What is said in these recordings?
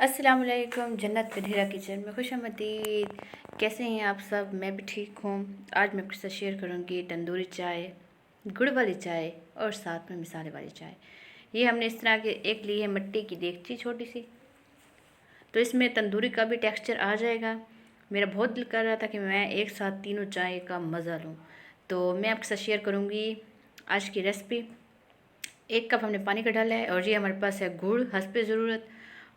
अस्सलाम वालेकुम। जन्नत विधेरा किचन में खुशामदीद। कैसे हैं आप सब? मैं भी ठीक हूँ। आज मैं आपके साथ शेयर करूँगी तंदूरी चाय, गुड़ वाली चाय और साथ में मसाले वाली चाय। ये हमने इस तरह के एक ली है मिट्टी की देगची छोटी सी, तो इसमें तंदूरी का भी टेक्सचर आ जाएगा। मेरा बहुत दिल कर रहा था कि मैं एक साथ तीनों चाय का मज़ा लूँ, तो मैं आपके साथ शेयर करूँगी आज की रेसिपी। 1 कप हमने पानी का डाला है और ये हमारे पास है गुड़ हस्बे ज़रूरत,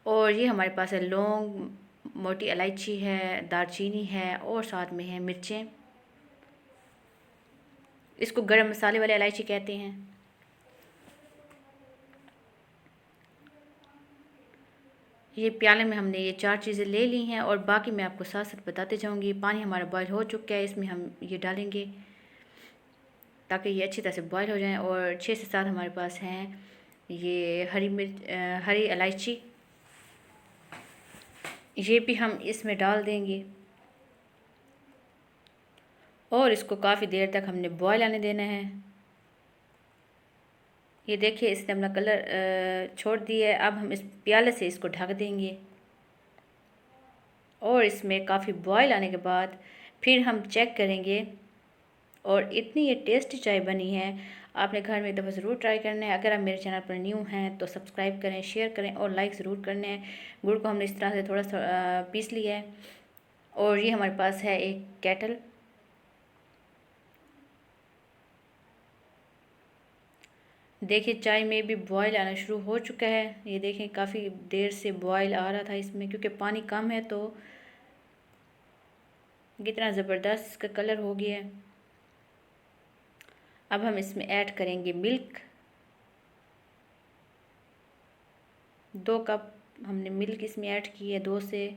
और ये हमारे पास है लौंग, मोटी इलायची है, दालचीनी है और साथ में है मिर्चें। इसको गरम मसाले वाले इलायची कहते हैं। ये प्याले में हमने ये 4 चीज़ें ले ली हैं और बाकी मैं आपको साथ साथ बताते जाऊंगी। पानी हमारा बॉयल हो चुका है, इसमें हम ये डालेंगे ताकि ये अच्छी तरह से बॉयल हो जाएं। और 6 से 7 हमारे पास हैं ये हरी इलायची, ये भी हम इसमें डाल देंगे और इसको काफ़ी देर तक हमने बॉयल आने देना है। ये देखिए इसने अपना कलर छोड़ दिया है। अब हम इस प्याले से इसको ढक देंगे और इसमें काफ़ी बॉयल आने के बाद फिर हम चेक करेंगे। और इतनी ये टेस्टी चाय बनी है, आपने घर में एक दफ़ा ज़रूर ट्राई करना है। अगर आप मेरे चैनल पर न्यू हैं तो सब्सक्राइब करें, शेयर करें और लाइक ज़रूर करना है। गुड़ को हमने इस तरह से थोड़ा सा पीस लिया है और ये हमारे पास है एक केटल। देखिए चाय में भी बॉयल आना शुरू हो चुका है। ये देखें काफ़ी देर से बॉयल आ रहा था इसमें, क्योंकि पानी कम है तो कितना ज़बरदस्त इसका कलर हो गया है। अब हम इसमें ऐड करेंगे मिल्क। 2 कप हमने मिल्क इसमें ऐड की है, 2 से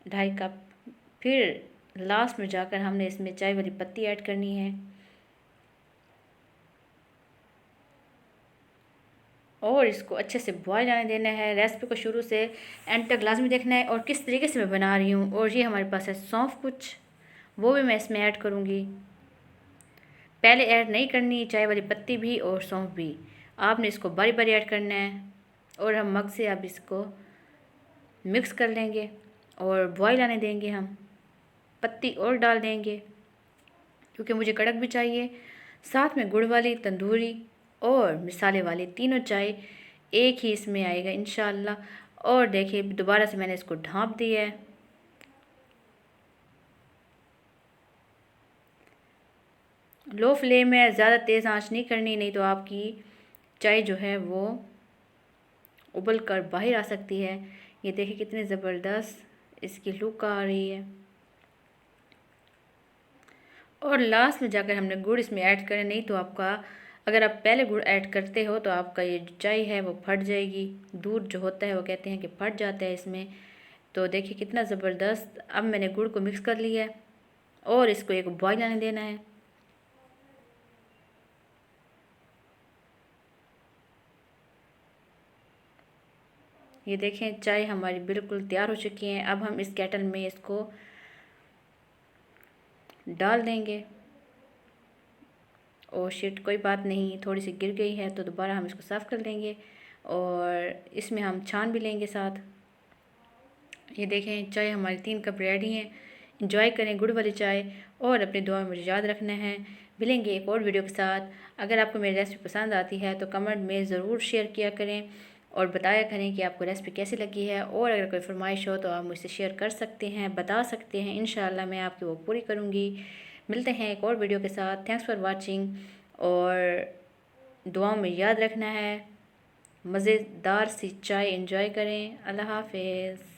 2.5 कप। फिर लास्ट में जाकर हमने इसमें चाय वाली पत्ती ऐड करनी है और इसको अच्छे से बॉयल आने देना है। रेसिपी को शुरू से एंड तक लाजमी देखना है और किस तरीके से मैं बना रही हूँ। और ये हमारे पास है सौंफ, कुछ वो भी मैं इसमें ऐड करूँगी। पहले ऐड नहीं करनी चाय वाली पत्ती भी और सौंफ भी, आपने इसको बारी बारी ऐड करना है। और हम मग से अब इसको मिक्स कर लेंगे और बॉयल आने देंगे। हम पत्ती और डाल देंगे क्योंकि मुझे कड़क भी चाहिए। साथ में गुड़ वाली, तंदूरी और मसाले वाली तीनों चाय एक ही इसमें आएगा इंशाल्लाह। और देखिए दोबारा से मैंने इसको ढाँप दिया है। लो फ्लेम में, ज़्यादा तेज़ आंच नहीं करनी, नहीं तो आपकी चाय जो है वो उबल कर बाहर आ सकती है। ये देखिए कितनी ज़बरदस्त इसकी लुक आ रही है। और लास्ट में जाकर हमने गुड़ इसमें ऐड करें, नहीं तो आपका, अगर आप पहले गुड़ ऐड करते हो तो आपका ये जो चाय है वो फट जाएगी। दूध जो होता है वो कहते हैं कि फट जाता है इसमें। तो देखिए कितना ज़बरदस्त। अब मैंने गुड़ को मिक्स कर लिया है और इसको एक बॉयल आने देना है। ये देखें चाय हमारी बिल्कुल तैयार हो चुकी है। अब हम इस केटल में इसको डाल देंगे। और शिट, कोई बात नहीं, थोड़ी सी गिर गई है तो दोबारा हम इसको साफ़ कर लेंगे और इसमें हम छान भी लेंगे साथ। ये देखें चाय हमारी 3 कप रेडी हैं। इंजॉय करें गुड़ वाली चाय और अपनी दुआ में मुझे याद रखना है। मिलेंगे एक और वीडियो के साथ। अगर आपको मेरी रेसिपी पसंद आती है तो कमेंट में ज़रूर शेयर किया करें और बताया करें कि आपको रेसिपी कैसी लगी है। और अगर कोई फरमाइश हो तो आप मुझसे शेयर कर सकते हैं, बता सकते हैं। इंशाल्लाह मैं आपकी वो पूरी करूँगी। मिलते हैं एक और वीडियो के साथ। थैंक्स फॉर वाचिंग और दुआओं में याद रखना है। मज़ेदार सी चाय एंजॉय करें। अल्लाह हाफ़िज़।